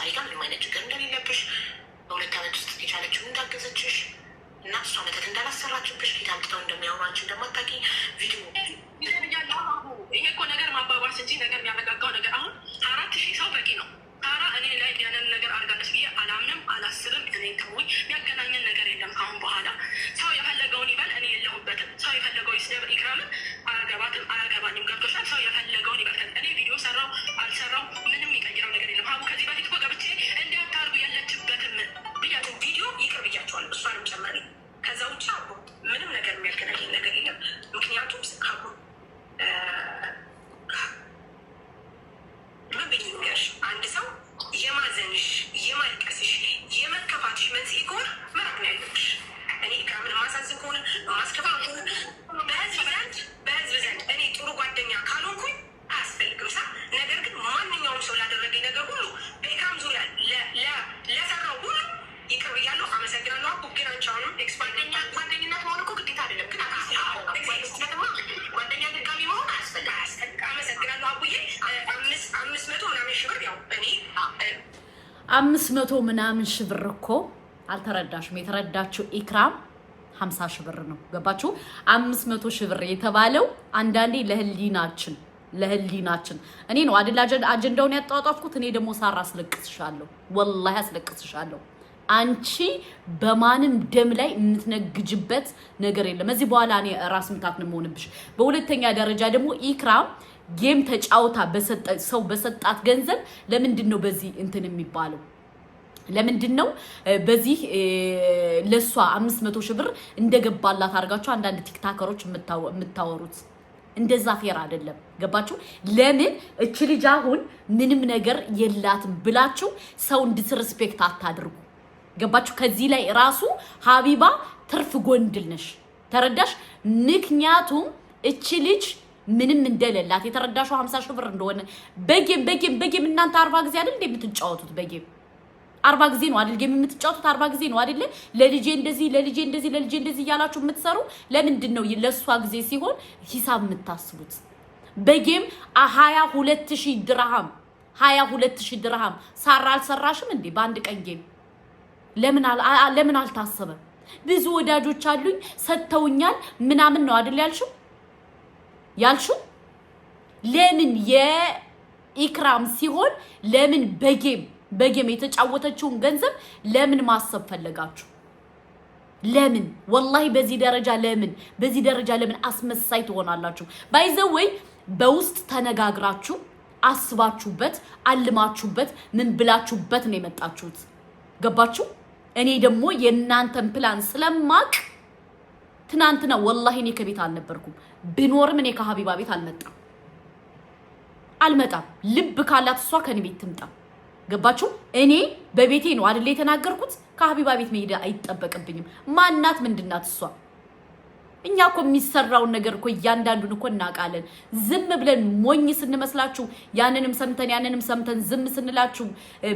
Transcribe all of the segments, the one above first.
ከሳሪ ጋር ምንም አይነት ችግር እንደሌለብሽ በሁለት ዓመት ውስጥ የቻለችውን እንዳገዘችሽ እና እሷ መተት እንዳላሰራችብሽ ጌታ አምጥተው እንደሚያወራች እንደማታውቂ ቪዲዮ ይሄ እኮ ነገር ማባባስ እንጂ ነገር የሚያመጋጋው ነገር አሁን 4000 ሰው በቂ ነው። ታራ እኔ ላይ ያንን ነገር አድርጋለች ብዬ አላምንም፣ አላስብም። እኔ ተውኝ፣ የሚያገናኘን ነገር የለም ካሁን በኋላ። ሰው የፈለገውን ይበል፣ እኔ የለሁበትም። ሰው የፈለገው ይስደብ፣ ኢክራምን አያገባትም፣ አያገባኝም። ገብቶሻል? ሰው የፈለገውን ይበል። እኔ ቪዲዮ ሰራው አልሰራው ምንም የሚቀይረው ነገር የለም። ሀቡ ከዚህ በፊት እኮ ገብቼ እንዲያታርጉ የለችበትም ብያቸው ቪዲዮ ይቅር ብያቸዋል፣ እሷንም ጨመሪ። ከዛ ውጭ ሀቡ ምንም ነገር የሚያገናኘን ነገር የለም። ምክንያቱም ሀቡ ምን ብዬ ንገርሽ፣ አንድ ሰው የማዘንሽ፣ የማልቀስሽ፣ የመከፋትሽ መንስኤ ከሆነ መራቅ ነው ያለብሽ። እኔ ኢክራምን የማሳዝን ከሆነ ማስከፋ ከሆነ በህዝብ ዘንድ እኔ ጥሩ ጓደኛ ካልሆንኩኝ አያስፈልግም ሳ ነገር ግን ማንኛውም ሰው ላደረገኝ ነገር ሁሉ በኢክራም ዙሪያ ለሰራው ሁሉ ይቅር ብያለሁ፣ አመሰግናለሁ። አቡ ግን አንቺ አሁንም ጓደኝነት መሆን እኮ ግዴታ አይደለም፣ ግን ጓደኛ ድጋሚ መሆን አያስፈልግ። አመሰግናለሁ አቡዬ። 500 ምናምን ሺህ ብር ያው እኔ 500 ምናምን ሺህ ብር እኮ አልተረዳሽም። የተረዳችው ኢክራም 50 ሺህ ብር ነው። ገባችሁ? 500 ሺህ ብር የተባለው አንዳንዴ ለህሊናችን እኔ ነው አይደል አጀንዳውን ያጣጣፍኩት። እኔ ደግሞ ሳራ አስለቅስሻለሁ፣ ወላሂ አስለቅስሻለሁ። አንቺ በማንም ደም ላይ የምትነግጅበት ነገር የለም። እዚህ በኋላ እኔ ራስ ምታት ነው የምሆንብሽ። በሁለተኛ ደረጃ ደግሞ ኢክራም ጌም ተጫውታ ሰው በሰጣት ገንዘብ ለምንድን ነው በዚህ እንትን የሚባለው? ለምንድን ነው በዚህ ለሷ 500 ሺህ ብር እንደገባላት አድርጋችሁ አንዳንድ ቲክታከሮች የምታወሩት? እንደዛ ፌር አይደለም። ገባችሁ? ለምን እቺ ልጅ አሁን ምንም ነገር የላትም ብላችሁ ሰው ዲስሪስፔክት አታድርጉ። ገባችሁ? ከዚህ ላይ ራሱ ሀቢባ ትርፍ ጎንድል ነሽ። ተረዳሽ? ምክንያቱም እቺ ልጅ ምንም እንደሌላት የተረዳሽው 50 ሺህ ብር እንደሆነ በጌም እናንተ 40 ጊዜ አይደል እንደምትጫወቱት? በጌም 40 ጊዜ ነው አይደል? ጌም የምትጫወቱት 40 ጊዜ ነው አይደል? ለልጄ እንደዚህ እያላችሁ የምትሰሩ ለምንድን ነው ለሷ ጊዜ ሲሆን ሂሳብ የምታስቡት? በጌም 22000 ድርሃም ሳራ አልሰራሽም እንዴ በአንድ ቀን ጌም? ለምን አልታሰበ? ብዙ ወዳጆች አሉኝ ሰተውኛል ምናምን ነው አይደል ያልሽው? ለምን የኢክራም ሲሆን ለምን በጌም የተጫወተችውን ገንዘብ ለምን ማሰብ ፈለጋችሁ? ለምን ወላሂ በዚህ ደረጃ ለምን አስመሳይ ትሆናላችሁ? ባይዘወይ በውስጥ ተነጋግራችሁ አስባችሁበት አልማችሁበት ምን ብላችሁበት ነው የመጣችሁት? ገባችሁ? እኔ ደግሞ የእናንተን ፕላን ስለማቅ ትናንትና ወላሂ እኔ ከቤት አልነበርኩም። ብኖርም እኔ ከሀቢባ ቤት አልመጣም። ልብ ካላት እሷ ከኔ ቤት ትምጣ። ገባችሁ? እኔ በቤቴ ነው አይደል የተናገርኩት። ከሀቢባ ቤት መሄድ አይጠበቅብኝም። ማናት ምንድናት እሷ? እኛ እኮ የሚሰራውን ነገር እኮ እያንዳንዱን እኮ እናውቃለን። ዝም ብለን ሞኝ ስንመስላችሁ ያንንም ሰምተን ዝም ስንላችሁ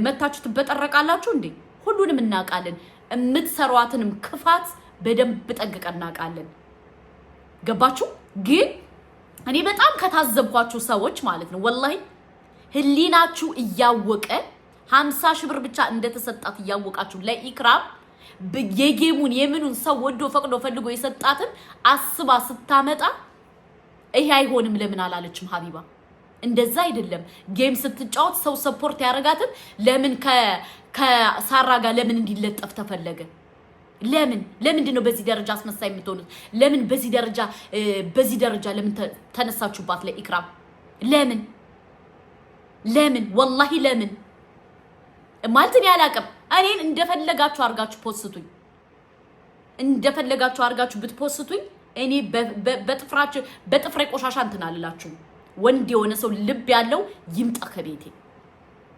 መታችሁ ትበጠረቃላችሁ እንዴ? ሁሉንም እናውቃለን። የምትሰሯትንም ክፋት በደንብ ጠንቅቀን እናውቃለን። ገባችሁ? ግን እኔ በጣም ከታዘብኳችሁ ሰዎች ማለት ነው ወላሂ ህሊናችሁ እያወቀ 50 ሺህ ብር ብቻ እንደተሰጣት እያወቃችሁ ለኢክራም የጌሙን የምኑን ሰው ወዶ ፈቅዶ ፈልጎ የሰጣትን አስባ ስታመጣ ይሄ አይሆንም ለምን አላለችም ሀቢባ? እንደዛ አይደለም። ጌም ስትጫወት ሰው ሰፖርት ያረጋትን ለምን ከሳራ ጋር ለምን እንዲለጠፍ ተፈለገ? ለምንድን ነው በዚህ ደረጃ አስመሳይ የምትሆኑት? ለምን በዚህ ደረጃ ለምን ተነሳችሁባት ለኢክራም? ለምን ወላሂ ለምን ማለት ነው ያላቀም። እኔን እንደፈለጋችሁ አርጋችሁ ፖስቱኝ፣ እንደፈለጋችሁ አርጋችሁ ብትፖስቱኝ እኔ በጥፍሬ ቆሻሻ እንትን አልላችሁ። ወንድ የሆነ ሰው ልብ ያለው ይምጣ ከቤቴ።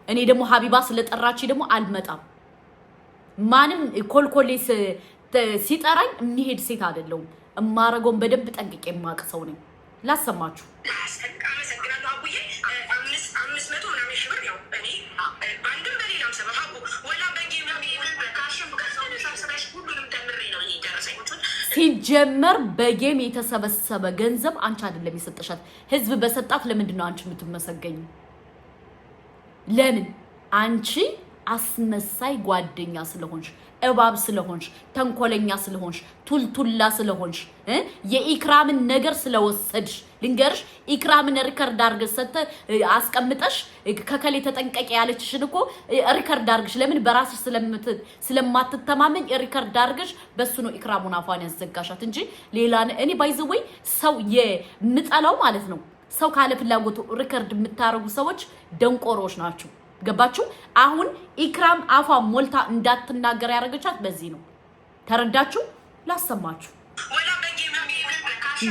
እኔ ደግሞ ሀቢባ ስለጠራች ደግሞ አልመጣም። ማንም ኮልኮሌ ሲጠራኝ የሚሄድ ሴት አይደለሁም። እማረገውን በደንብ ጠንቅቄ የማውቅ ሰው ነኝ። ላሰማችሁ ሲጀመር በጌም የተሰበሰበ ገንዘብ አንቺ አይደለም የሰጠሻት፣ ህዝብ በሰጣት። ለምንድን ነው አንቺ የምትመሰገኝ? ለምን አንቺ አስመሳይ ጓደኛ ስለሆንሽ እባብ ስለሆንሽ ተንኮለኛ ስለሆንሽ ቱልቱላ ስለሆንሽ የኢክራምን ነገር ስለወሰድሽ ልንገርሽ ኢክራምን ሪከርድ አርገሽ አስቀምጠሽ ከከሌ ተጠንቀቂ ያለችሽን እኮ ሪከርድ አርገሽ ለምን በራስሽ ስለማትተማመኝ ሪከርድ አርገሽ በሱ ነው ኢክራሙን አፏን ያዘጋሻት እንጂ ሌላ እኔ ባይዘወይ ሰው የምጠላው ማለት ነው ሰው ካለ ፍላጎቱ ሪከርድ የምታረጉ ሰዎች ደንቆሮች ናቸው ገባችሁ አሁን ኢክራም አፏ ሞልታ እንዳትናገር ያረጋቻት በዚህ ነው ተረዳችሁ ላሰማችሁ ወላ በጌም የሚካሽ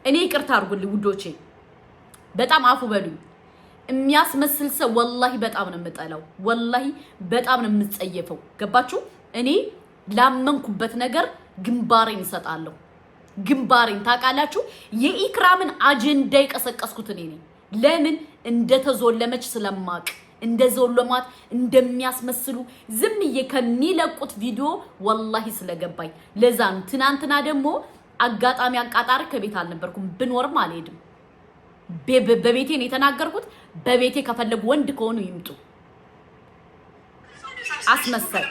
እኔ ይቅርታ አርጉልኝ ውዶቼ በጣም አፉ በሉኝ የሚያስመስል ሰው ወላሂ በጣም ነው የምጠላው ወላሂ በጣም ነው የምጸየፈው ገባችሁ እኔ ላመንኩበት ነገር ግንባሬን እሰጣለሁ ግንባሬን ታቃላችሁ የኢክራምን አጀንዳ ይቀሰቀስኩት እኔ ነኝ ለምን እንደተዞለመች ስለማቅ እንደዞለማት እንደሚያስመስሉ ዝምዬ ከሚለቁት ቪዲዮ ወላሂ ስለገባኝ ለዛን ትናንትና ደግሞ አጋጣሚ አቃጣሪ ከቤት አልነበርኩም ብኖርም አልሄድም በቤቴ ነው የተናገርኩት በቤቴ ከፈለጉ ወንድ ከሆኑ ይምጡ አስመሰል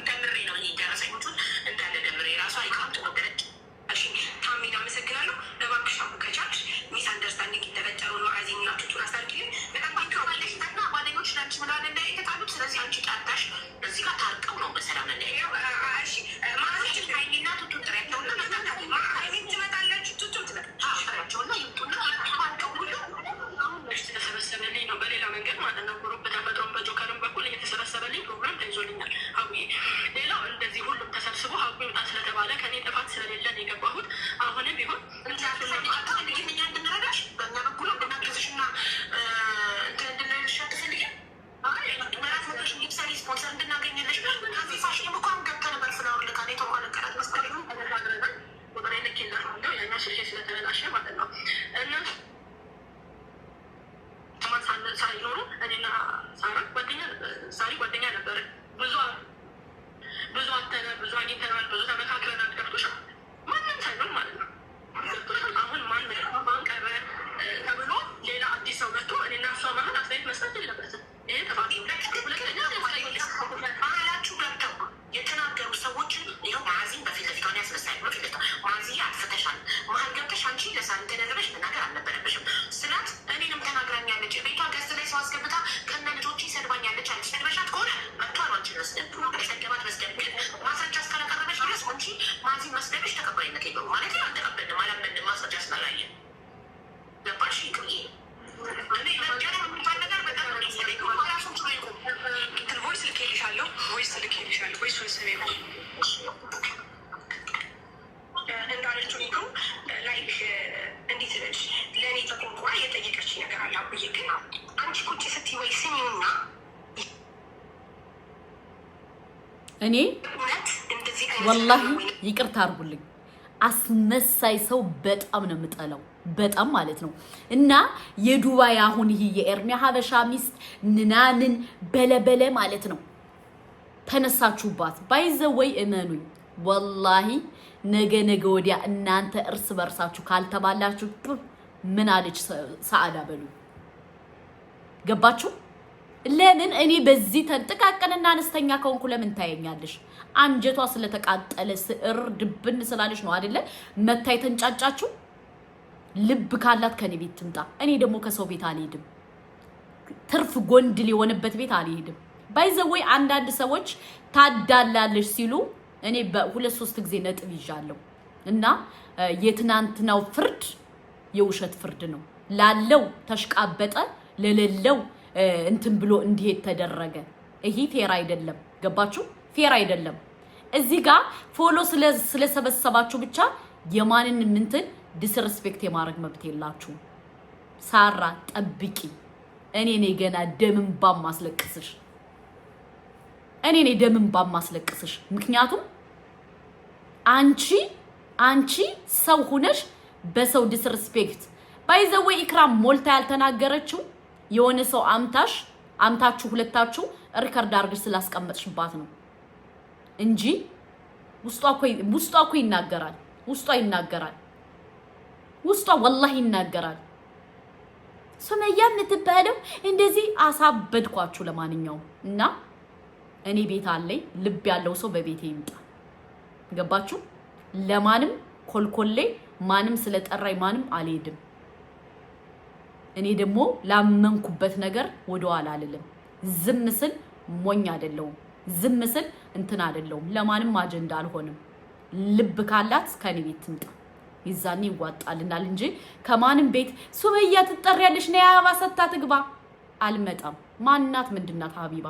ስለዚህ አንቺ ጣጣሽ እዚህ ጋር ታርቀው ነው በሰላም ላይ እሺ ማለች ካይና ቱቱ ጥሬውና ማይሚን ትመጣለች ቱቱ ትመጣቸውና ይጡና ታርቀው ሁሉ አሁን ተሰበሰበልኝ ነው በሌላ መንገድ ማለት ነው ግሩፕ ተፈጥሮን በጆከርም በኩል እየተሰበሰበልኝ ፕሮግራም ተይዞልኛል አዊ ሌላው እንደዚህ ሁሉም ተሰብስቦ ሀቁ ይውጣ ስለተባለ ከኔ ጥፋት ስለሌለን የገባሁት አሁንም ቢሆን እንታቱና ለምን እንድንረዳሽ በእኛ በኩል እንድናገዝሽና እንድንልሽ ትፈልጊ ስፖንሰር እንድናገኝልሽ ከዚህ ፋሽን እንኳን ገብተን ነበር ፍላወር ለካኔ ተቋለቀላት መስቀሉ ተነጋግረናል ወደ ላይ ልክ ይላል ያኛ ስልኬ ስለተበላሸ ማለት ነው እና ተማሳለ ሳይኖሩ እኔና ሳራ ጓደኛ ነበር ብዙ አተነ ብዙ አግኝተናል ብዙ ተመካክረናል ገብቶሻል ማንም ሳይኖር ማለት ነው አሁን ማን ቀረ ተብሎ ሌላ አዲስ ሰው መጥቶ እኔና እሷ መሀል አስተያየት መስጠት የለበትም ይሄ ጥፋት ባህላችሁ ገብተው የተናገሩ ሰዎችን ይኸው ማዚን በፊት ለፊቷን ያስመሳይ ነው ፊት ማዚ አትፈተሻል መሀል ገብተሽ አንቺ ለሳን ተደረበሽ መናገር አልነበረብሽም ስላት እኔንም ተናግራኛለች ቤቷ ገዝት ላይ ሰው አስገብታ ከነ ልጆች ይሰድባኛለች አንቺ ሰድበሻት ከሆነ መጥቷል አንቺን መስደብ ሰደባት መስደብ ግን ማስረጃ እስካላቀረበች ድረስ አንቺ ማዚን መስደብሽ ተቀባይነት የለውም ማለት አልተቀበልንም አላመንም ማስረጃ ስላላየ ገባሽ ይቅርዬ እኔ መገረ የሚባል ነገር በጣም ቮይስ ልኬልሻለሁ ቮይሱን ስሜ እንዳለችው ይሉ ላይክ እንዴት ነች ለእኔ ተቆንቋ የጠየቀች ነገር አለ አብዬ ግን አንቺ ቁጭ ስትይ ወይ ስሚውና እኔ ወላሂ ይቅርታ አርጉልኝ አስመሳይ ሰው በጣም ነው የምጠላው በጣም ማለት ነው እና የዱባይ አሁን ይሄ የኤርሚያ ሀበሻ ሚስት ንናንን በለበለ ማለት ነው ተነሳችሁባት ባይዘወይ እመኑኝ ወላሂ ነገ ወዲያ እናንተ እርስ በርሳችሁ ካልተባላችሁ ምን አለች ሰዓዳ በሉ ገባችሁ ለምን እኔ በዚህ ተንጥቃቀንና አነስተኛ ከሆንኩ ለምን ታየኛለሽ አንጀቷ ስለተቃጠለ ስር ድብን ስላለሽ ነው አይደለ መታይ ተንጫጫችሁ ልብ ካላት ከኔ ቤት ትምጣ እኔ ደግሞ ከሰው ቤት አልሄድም ትርፍ ጎንድል የሆነበት ቤት አልሄድም ባይዘወይ አንዳንድ ሰዎች ታዳላለሽ ሲሉ እኔ በሁለት ሶስት ጊዜ ነጥብ ይዣለሁ እና የትናንትናው ፍርድ የውሸት ፍርድ ነው ላለው ተሽቃበጠ ለሌለው እንትን ብሎ እንዲሄድ ተደረገ ይሄ ፌር አይደለም ገባችሁ ፌር አይደለም እዚህ ጋር ፎሎ ስለሰበሰባችሁ ብቻ የማንን እንትን ዲስሪስፔክት የማድረግ መብት የላችሁ ሳራ ጠብቂ እኔ ነኝ ገና ደምን ባማስለቅስሽ እኔ ነኝ ደምን ባማስለቅስሽ ምክንያቱም አንቺ ሰው ሆነሽ በሰው ዲስሪስፔክት ባይዘወይ ኢክራም ሞልታ ያልተናገረችው የሆነ ሰው አምታችሁ ሁለታችሁ ሪከርድ አርግሽ ስላስቀመጥሽባት ነው እንጂ ውስጧ እኮ ይናገራል ውስጧ ወላሂ ይናገራል። ሱመያ የምትባለው እንደዚህ አሳበድኳችሁ። ለማንኛውም እና እኔ ቤት አለኝ። ልብ ያለው ሰው በቤቴ ይምጣ። ገባችሁ? ለማንም ኮልኮሌ ማንም ስለጠራኝ ማንም አልሄድም። እኔ ደግሞ ላመንኩበት ነገር ወደኋላ አልልም። ዝም ስል ሞኝ አይደለሁም። ዝም ስል እንትን አይደለሁም። ለማንም አጀንዳ አልሆንም። ልብ ካላት ከኔ ቤት ትምጣ። ይዛኔ ይዋጣልናል እንጂ ከማንም ቤት ሱመያ ትጠሪያለሽ ነይ አበባ ሰታ ትግባ አልመጣም። ማናት ምንድናት ሀቢባ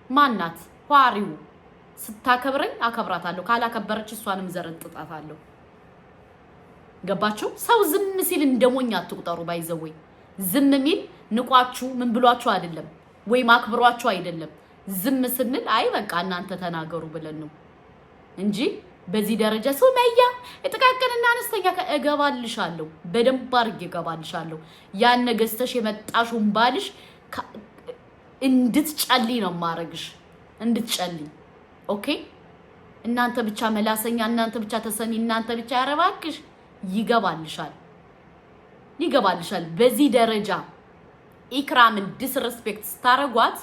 ማናት? ኋሪው ስታከብረኝ አከብራታለሁ፣ ካላከበረች እሷንም ዘረጥጣታለሁ። ገባችሁ? ሰው ዝም ሲል እንደሞኝ አትቁጠሩ። ባይዘወይ ዝም ሚል ንቋችሁ ምን ብሏችሁ አይደለም ወይ ማክብሯችሁ አይደለም። ዝም ስንል አይ በቃ እናንተ ተናገሩ ብለን ነው እንጂ በዚህ ደረጃ ሱመያ እጥቃቅንና አነስተኛ እገባልሻለሁ፣ በደንብ አድርጌ እገባልሻለሁ። ያን ነገስተሽ የመጣሽውን ባልሽ እንድትጨሊ ነው ማረግሽ፣ እንድትጨሊ። ኦኬ? እናንተ ብቻ መላሰኛ፣ እናንተ ብቻ ተሰሚ፣ እናንተ ብቻ ያረባክሽ። ይገባልሻል፣ ይገባልሻል። በዚህ ደረጃ ኢክራምን ዲስሪስፔክት ስታረጓት